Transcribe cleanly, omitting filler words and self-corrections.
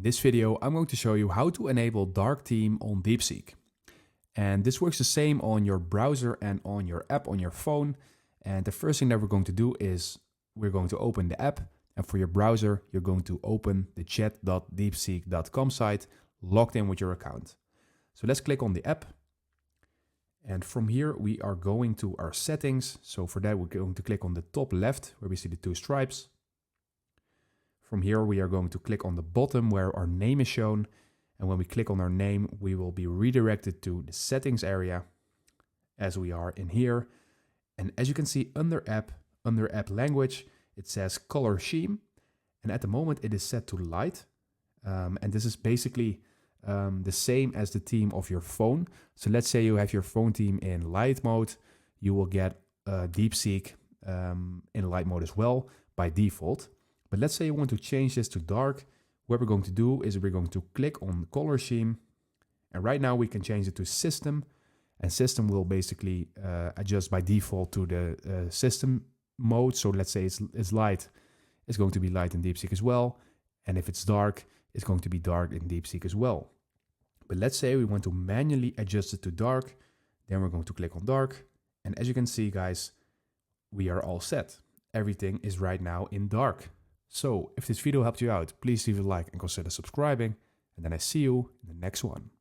this video, I'm going to show you how to enable dark theme on DeepSeek. And this works the same on your browser and on your app on your phone. And the first thing that we're going to do is we're going to open the app. And for your browser, you're going to open the chat.deepseek.com site logged in with your account. So let's click on the app. And from here, we are going to our settings. So for that, we're going to click on the top left where we see the two stripes. From here, we are going to click on the bottom where our name is shown. And when we click on our name, we will be redirected to the settings area as we are in here. And as you can see under app language, it says color scheme. And at the moment it is set to light. And this is basically the same as the theme of your phone. So let's say you have your phone theme in light mode. You will get DeepSeek in light mode as well by default. But let's say you want to change this to dark. What we're going to do is we're going to click on color scheme. And right now we can change it to system. And system will basically adjust by default to the system mode. So let's say it's light. It's going to be light in DeepSeek as well. And if it's dark, it's going to be dark in DeepSeek as well. But let's say we want to manually adjust it to dark. Then we're going to click on dark. And as you can see, guys, we are all set. Everything is right now in dark. So if this video helped you out, please leave a like and consider subscribing. And then I see you in the next one.